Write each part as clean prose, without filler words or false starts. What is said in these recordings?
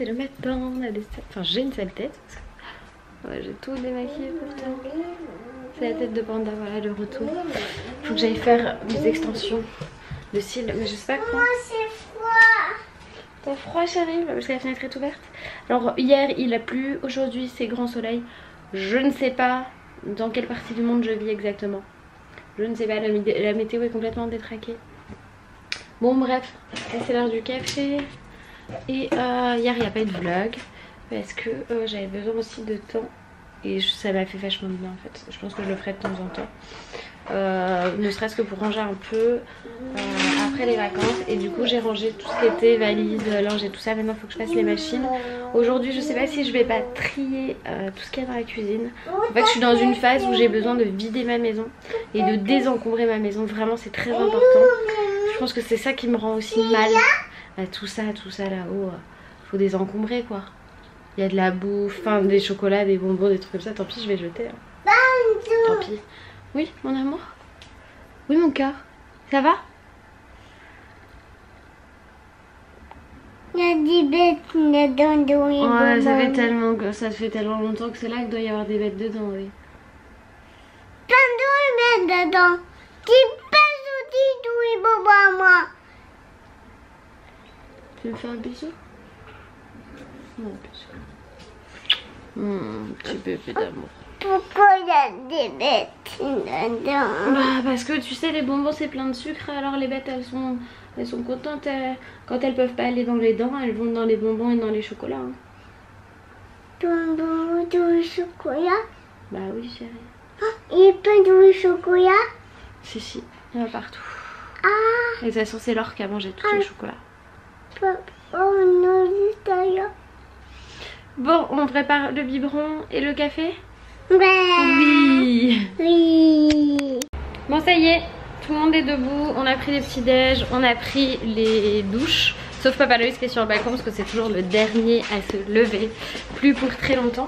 je m'attends à des... Enfin j'ai une sale tête. Ouais, j'ai tout démaquillé pourtant. C'est la tête de panda, voilà le retour. Faut que j'aille faire des extensions de cils, mais je sais pas quoi. C'est froid. T'as froid chérie? Parce que la fenêtre est ouverte. Alors hier il a plu, aujourd'hui c'est grand soleil. Je ne sais pas dans quelle partie du monde je vis exactement. Je ne sais pas, la météo est complètement détraquée. Bon bref, c'est l'heure du café. Et hier il n'y a pas eu de vlog. Parce que j'avais besoin aussi de temps. Et ça m'a fait vachement bien en fait. Je pense que je le ferai de temps en temps. Ne serait-ce que pour ranger un peu après les vacances. Et du coup j'ai rangé tout ce qui était valise, linge et tout ça. Maintenant il faut que je fasse les machines. Aujourd'hui je sais pas si je vais pas trier tout ce qu'il y a dans la cuisine. En fait je suis dans une phase où j'ai besoin de vider ma maison et de désencombrer ma maison. Vraiment c'est très important. Je pense que c'est ça qui me rend aussi mal. Tout ça là-haut. Faut désencombrer quoi. Il y a de la bouffe, enfin, des chocolats, des bonbons, des trucs comme ça. Tant pis, je vais jeter. Hein. Tant pis. Oui, mon amour? Oui, mon cœur? Ça va? Il y a des bêtes dedans. Ouais, ça fait tellement longtemps que c'est là qu'il doit y avoir des bêtes dedans, oui. Plein de bêtes dedans. Qui pèsent aussi tous les bobos à moi. Tu me fais un bisou? Non, bisou. Petit bébé d'amour. Pourquoi il y a des bêtes dedans? Bah parce que tu sais les bonbons c'est plein de sucre, alors les bêtes elles sont contentes quand elles peuvent pas aller dans les dents, elles vont dans les bonbons et dans les chocolats. Hein. Bonbons de chocolat? Bah oui chérie. Il y a plein de chocolat? Si, il y en a partout. Ah! Et de toute façon c'est Laure qui a mangé tous les chocolats. Oh non, juste ailleurs. Bon, on prépare le biberon et le café? Ouais. Oui. Bon ça y est, tout le monde est debout, on a pris les petits déj, on a pris les douches. Sauf Papa Loïs qui est sur le balcon parce que c'est toujours le dernier à se lever, plus pour très longtemps.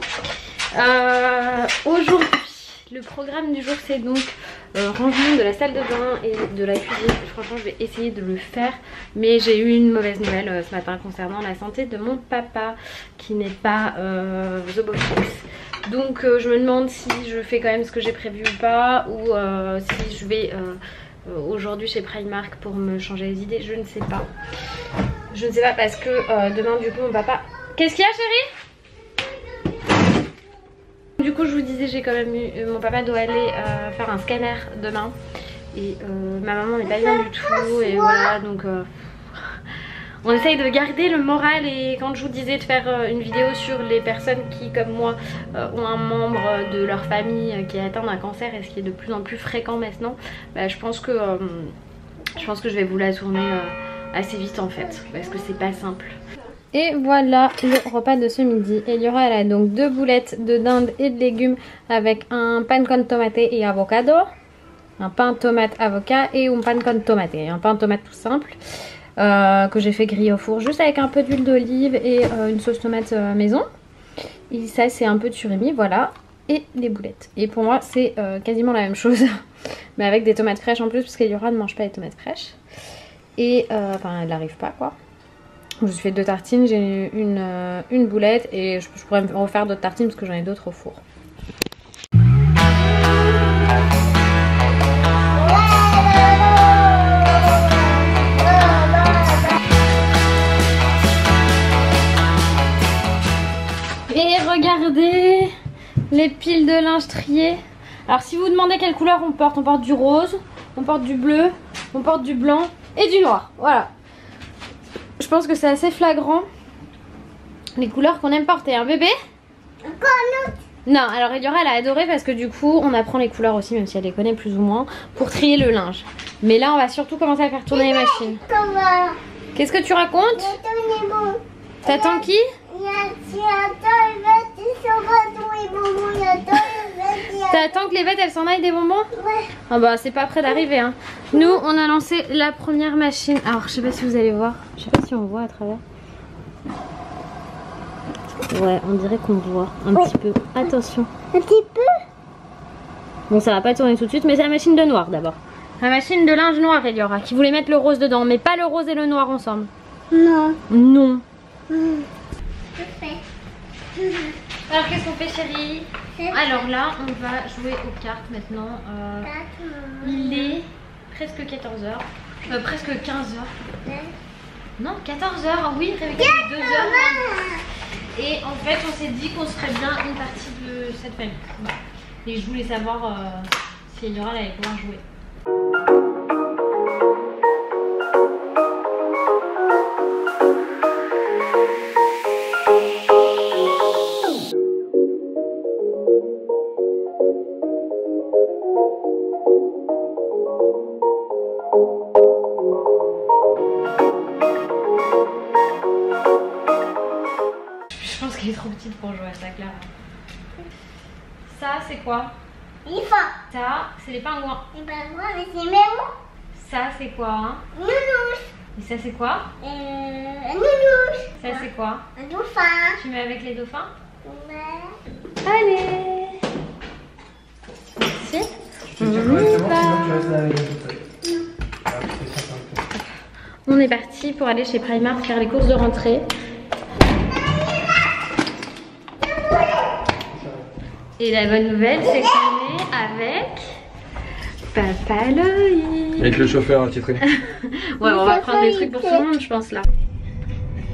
Aujourd'hui, le programme du jour c'est donc rangement de la salle de bain et de la cuisine. Franchement je vais essayer de le faire, mais j'ai eu une mauvaise nouvelle ce matin concernant la santé de mon papa qui n'est pas the boss. Donc je me demande si je fais quand même ce que j'ai prévu ou pas, ou si je vais aujourd'hui chez Primark pour me changer les idées. Je ne sais pas. Je ne sais pas parce que demain du coup mon papa... Qu'est-ce qu'il y a chérie? Du coup je vous disais j'ai quand même eu... mon papa doit aller faire un scanner demain. Et ma maman n'est pas bien du tout. Et voilà donc... on essaye de garder le moral. Et quand je vous disais de faire une vidéo sur les personnes qui comme moi ont un membre de leur famille qui est atteint d'un cancer, et ce qui est de plus en plus fréquent maintenant, bah, je pense que je vais vous la tourner assez vite en fait, parce que c'est pas simple. Et voilà le repas de ce midi. Eliora elle a donc 2 boulettes de dinde et de légumes avec un pan con tomate et avocado, un pain tomate avocat et un pan con tomate, un pain tomate tout simple. Que j'ai fait griller au four juste avec un peu d'huile d'olive et une sauce tomate maison. Et ça c'est un peu de surimi, voilà. Et les boulettes. Et pour moi c'est quasiment la même chose. Mais avec des tomates fraîches en plus, parce qu'Eliora ne mange pas les tomates fraîches. Et enfin elle n'arrive pas quoi. Je me suis fait 2 tartines, j'ai une boulette. Et je pourrais me refaire d'autres tartines parce que j'en ai d'autres au four. Et regardez les piles de linge triées. Alors si vous vous demandez quelle couleur on porte du rose, on porte du bleu, on porte du blanc et du noir. Voilà. Je pense que c'est assez flagrant les couleurs qu'on aime porter. Un bébé? Non, alors Eliora elle a adoré parce que du coup on apprend les couleurs aussi, même si elle les connaît plus ou moins, pour trier le linge. Mais là on va surtout commencer à faire tourner les machines. Qu'est-ce que tu racontes? T'attends qui? T'attends que les bêtes elles s'en aillent des bonbons? Ouais. Ah bah c'est pas près d'arriver hein. Nous on a lancé la première machine. Alors je sais pas si vous allez voir. Je sais pas si on voit à travers. Ouais on dirait qu'on voit un petit peu. Attention. Un petit peu? Bon ça va pas tourner tout de suite, mais c'est la machine de noir d'abord. La machine de linge noir Eliora qui voulait mettre le rose dedans, mais pas le rose et le noir ensemble. Non. Non. Je fais. Alors qu'est-ce qu'on fait chérie? Alors là on va jouer aux cartes maintenant. Il est presque 14h. Presque 15h. Non 14h, oui Rebecca, 2h. Et en fait on s'est dit qu'on se ferait bien une partie de cette famille. Voilà. Et je voulais savoir si Eliora allait pouvoir jouer. Je pense qu'elle est trop petite pour jouer à ça, Clara. Ça, c'est quoi? Il faut. Ça, c'est les pingouins. Les pingouins, mais c'est mémon. Ça, c'est quoi? Nounours. Et ça, c'est quoi? Un nounours. Ça, c'est quoi? Un dauphin. Tu mets avec les dauphins? Ouais. Allez. Merci. On est parti pour aller chez Primark faire les courses de rentrée. Et la bonne nouvelle, c'est qu'on est avec Papa Loïs. Avec le chauffeur attitré. Ouais, on va prendre des trucs pour tout le monde, je pense là.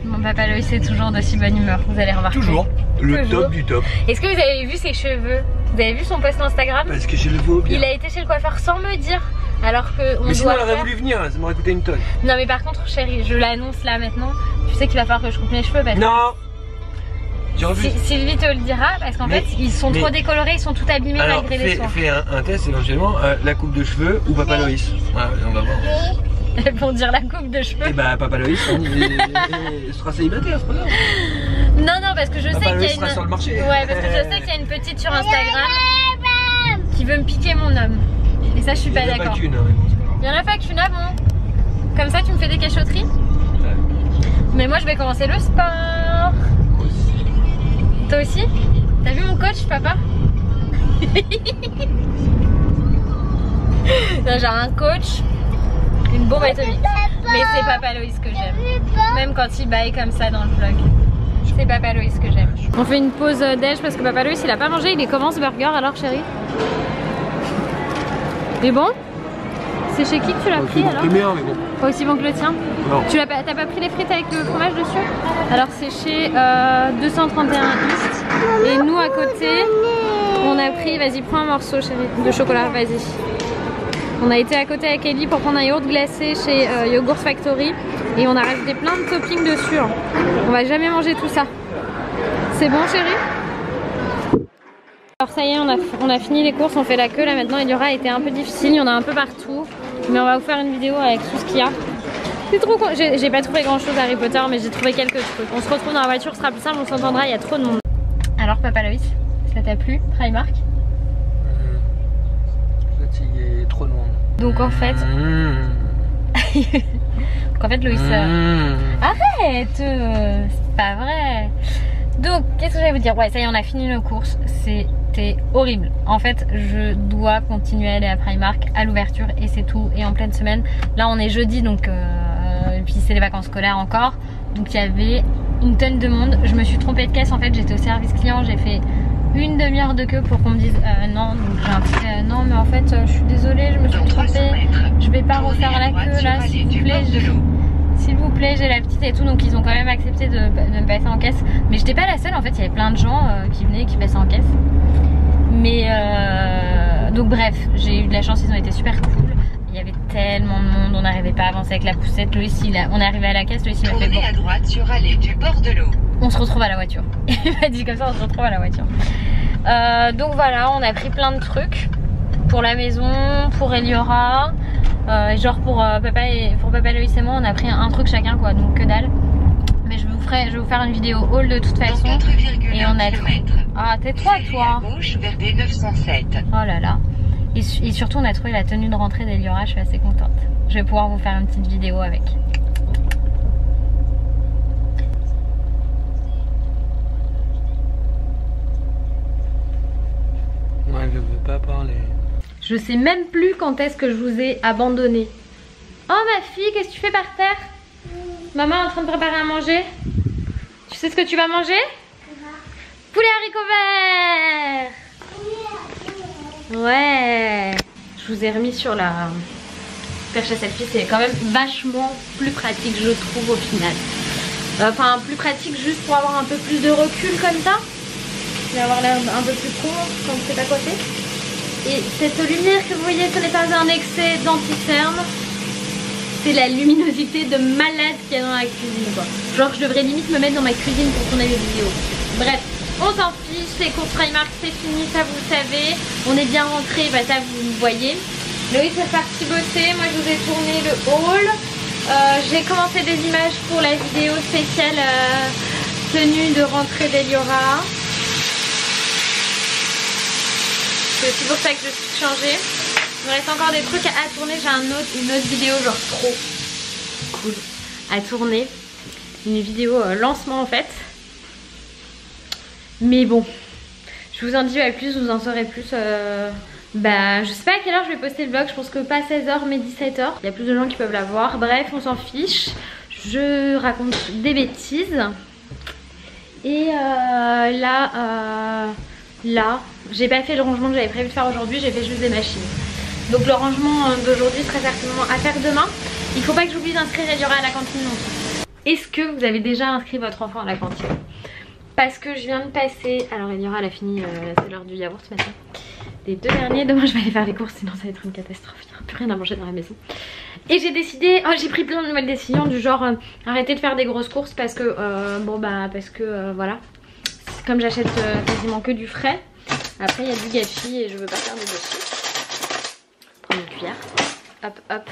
Mon Papa Loïs est toujours d'aussi bonne humeur, vous allez remarquer. Toujours. Le Toujours. top du top. Est-ce que vous avez vu ses cheveux? Vous avez vu son post Instagram? Parce que j'ai le veau bien. Il a été chez le coiffeur sans me dire. Alors que on Mais sinon doit elle aurait faire... voulu venir, ça m'aurait coûté une tonne. Non mais par contre chérie, je l'annonce là maintenant. Tu sais qu'il va falloir que je coupe mes cheveux parce que... Non. J'ai revu. Sylvie te le dira parce qu'en fait ils sont trop décolorés, ils sont tout abîmés Alors malgré les soins. fais un test éventuellement, la coupe de cheveux ou Papa Loïs. Voilà, on va voir. Pour dire la coupe de cheveux. Et bah Papa Loïs il sera célibataire, c'est pas grave. Non parce que je sais qu'il y a une... sera sur le marché. Ouais parce que je sais qu'il y a une petite sur Instagram qui veut me piquer mon homme. Et ça je suis pas d'accord. Il y en a pas qu'une, ah bon? Comme ça tu me fais des cachotteries? Ouais. Mais moi je vais commencer le sport. Toi aussi? T'as vu mon coach papa? Là j'ai un coach, une bombe atomique. Mais c'est Papa Loïs que j'aime. Même quand il baille comme ça dans le vlog. C'est Papa Loïs que j'aime. On fait une pause déj parce que Papa Loïs il a pas mangé. Il est comment ce burger alors chérie? Il est bon? C'est chez qui que tu l'as pris alors? C'est bien mais bon. Pas aussi bon que le tien? Non. T'as pas pris les frites avec le fromage dessus? Alors c'est chez 231 East. Et nous à côté, on a pris, vas-y prends un morceau chérie, de chocolat, vas-y. On a été à côté avec Ellie pour prendre un yaourt glacé chez Yogurt Factory. Et on a rajouté plein de toppings dessus. Hein. On va jamais manger tout ça. C'est bon chérie? Alors ça y est, on a fini les courses, on fait la queue là maintenant. Eliora a été un peu difficile, il y en a un peu partout. Mais on va vous faire une vidéo avec tout ce qu'il y a. C'est trop con. J'ai pas trouvé grand chose Harry Potter, mais j'ai trouvé quelques trucs. On se retrouve dans la voiture, ce sera plus simple, on s'entendra, il y a trop de monde. Alors Papa Loïs, ça t'a plu, Primark? Fatigué, trop de monde. Donc en fait... Donc en fait Loïs... Arrête, c'est pas vrai. Donc qu'est-ce que j'allais vous dire? Ouais ça y est, on a fini nos courses. C'était horrible. En fait je dois continuer à aller à Primark à l'ouverture et c'est tout. Et en pleine semaine. Là on est jeudi donc et puis c'est les vacances scolaires encore. Donc il y avait une tonne de monde. Je me suis trompée de caisse en fait. J'étais au service client. J'ai fait une demi-heure de queue pour qu'on me dise non. Donc j'ai un petit non mais en fait je suis désolée, je me suis trompée. Je vais pas refaire la queue là s'il vous plaît. S'il vous plaît, j'ai la petite et tout, donc ils ont quand même accepté de me passer en caisse. Mais j'étais pas la seule, en fait, il y avait plein de gens qui venaient et qui passaient en caisse. Mais donc bref, j'ai eu de la chance, ils ont été super cool. Il y avait tellement de monde, on n'arrivait pas à avancer avec la poussette. Loïs, on est arrivé à la caisse, Loïs il m'a fait bon. À droite sur allée du bord de l'eau. On se retrouve à la voiture. Il m'a dit comme ça, on se retrouve à la voiture. Donc voilà, on a pris plein de trucs pour la maison, pour Eliora. Genre pour Papa Loïs et moi on a pris un truc chacun quoi, donc que dalle. Mais je vais vous faire une vidéo haul de toute façon. Et on a... Ah tais-toi toi. À gauche vers des 907. Oh là là. Et surtout on a trouvé la tenue de rentrée d'Eliora, je suis assez contente. Je vais pouvoir vous faire une petite vidéo avec. Ouais, je veux pas parler. Je sais même plus quand est-ce que je vous ai abandonné. Oh ma fille, qu'est-ce que tu fais par terre? Maman est en train de préparer à manger. Tu Tu sais ce que tu vas manger? Poulet haricots verts. Ouais. Je vous ai remis sur la perche à selfie. C'est quand même vachement plus pratique, je trouve, au final. Enfin, plus pratique juste pour avoir un peu plus de recul comme ça. Et avoir l'air un peu plus con quand on sait à côté. Et cette lumière que vous voyez, ce n'est pas un excès d'anti-cerne. C'est la luminosité de malade qu'il y a dans la cuisine, quoi. Genre, je devrais limite me mettre dans ma cuisine pour tourner les vidéos. Bref, on s'en fiche. Les courses Primark, c'est fini, ça vous le savez. On est bien rentré, bah ça vous le voyez. Loïs est parti bosser. Moi, je vous ai tourné le haul. J'ai commencé des images pour la vidéo spéciale tenue de rentrée d'Eliora. C'est aussi pour ça que je suis changée. Il me reste encore des trucs à tourner. J'ai une autre vidéo genre trop cool à tourner. Une vidéo lancement en fait. Mais bon, je vous en dis pas plus, vous en saurez plus. Bah je sais pas à quelle heure je vais poster le vlog. Je pense que pas 16h mais 17h. Il y a plus de gens qui peuvent la voir. Bref, on s'en fiche. Je raconte des bêtises. Et là, j'ai pas fait le rangement que j'avais prévu de faire aujourd'hui. J'ai fait juste des machines. Donc le rangement d'aujourd'hui serait certainement à faire demain. Il faut pas que j'oublie d'inscrire Eliora à la cantine non plus. Est-ce que vous avez déjà inscrit votre enfant à la cantine? Parce que je viens de passer... Alors Eliora elle a fini, c'est l'heure du yaourt ce matin. Les 2 derniers, demain je vais aller faire les courses sinon ça va être une catastrophe. Il n'y aura plus rien à manger dans la maison. Et j'ai décidé, j'ai pris plein de nouvelles décisions du genre arrêter de faire des grosses courses parce que voilà. Comme j'achète quasiment que du frais, après il y a du gâchis et je veux pas faire de gâchis. Prendre une cuillère, hop hop.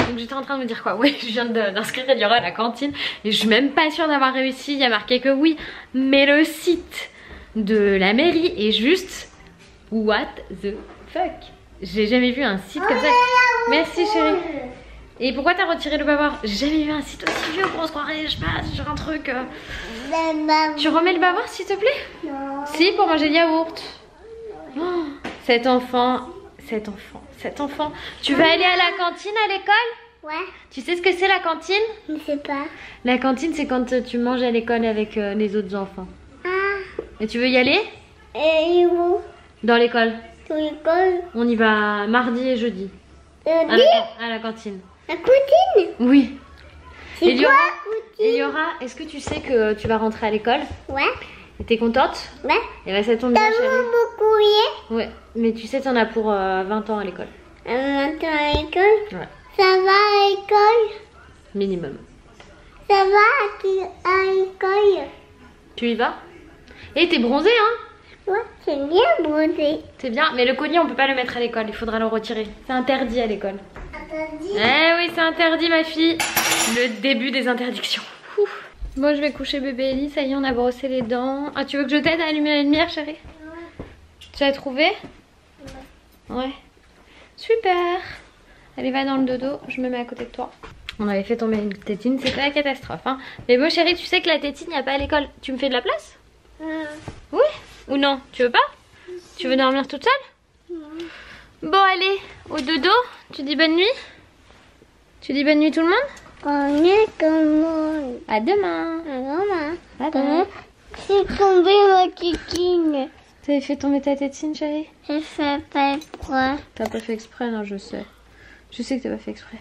Donc j'étais en train de me dire quoi, ouais je viens d'inscrire Eliora à la cantine et je suis même pas sûre d'avoir réussi. Il y a marqué que oui, mais le site de la mairie est juste what the fuck. J'ai jamais vu un site comme ça. Merci chérie. Et pourquoi t'as retiré le bavard? J'ai jamais vu un site aussi vieux qu'on se croirait, je sais pas, sur un truc. Tu remets le bavard s'il te plaît? Non. Si, pour manger le yaourt. Oh, cet enfant. Tu vas aller à la cantine à l'école? Ouais. Tu sais ce que c'est la cantine? Je sais pas. La cantine c'est quand tu manges à l'école avec les autres enfants. Ah. Et tu veux y aller? Et où? Dans l'école. Sur l'école? On y va mardi et jeudi. Jeudi? À la cantine. La cantine? Oui. C'est Eliora, quoi la cantine? Eliora, est-ce que tu sais que tu vas rentrer à l'école? Ouais. Et t'es contente? Ouais. Et bah ça tombe bien T'as chérie. vu mon courrier? Ouais, mais tu sais t'en as pour 20 ans à l'école. Maintenant à l'école? Ouais. Ça va à l'école? Minimum. Ça va à l'école? Tu y vas? Et t'es bronzée hein? Ouais, c'est bien bronzé. C'est bien, mais le collier on peut pas le mettre à l'école, il faudra le retirer. C'est interdit à l'école. Interdit? Eh oui, c'est interdit ma fille. Le début des interdictions. Ouf. Bon, je vais coucher bébé Ellie, ça y est, on a brossé les dents. Ah, tu veux que je t'aide à allumer la lumière, chérie? Ouais. Tu l'as trouvé? Ouais. Super. Allez, va dans le dodo, je me mets à côté de toi. On avait fait tomber une tétine, c'était la catastrophe. Hein. Mais bon, chérie, tu sais que la tétine, il n'y a pas à l'école. Tu me fais de la place? Oui? Ou non? Tu veux pas? Tu veux dormir toute seule? Bon, allez, au dodo. Tu dis bonne nuit? Tu dis bonne nuit tout le monde? On est comme À demain. maman. Bye bye. C'est tombé ma tétine. T'avais fait tomber ta tétine, chérie? Je fais pas exprès. T'as pas fait exprès, non, je sais. Je sais que t'as pas fait exprès.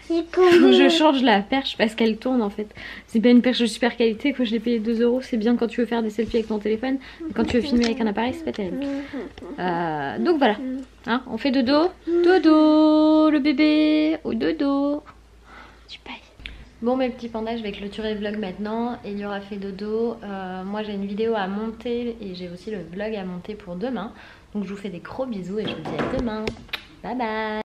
C'est Faut que tombé. je change la perche parce qu'elle tourne en fait. C'est pas une perche de super qualité, quoi. Je l'ai payé 2 €. C'est bien quand tu veux faire des selfies avec ton téléphone. Mais quand tu veux filmer avec un appareil, c'est pas terrible. Donc voilà. Hein, on fait dodo. Dodo, le bébé. Au dodo. Tu payes. Bon mes petits pandas, je vais clôturer le vlog maintenant. Eliora fait dodo. Moi j'ai une vidéo à monter et j'ai aussi le vlog à monter pour demain. Donc je vous fais des gros bisous et je vous dis à demain. Bye bye.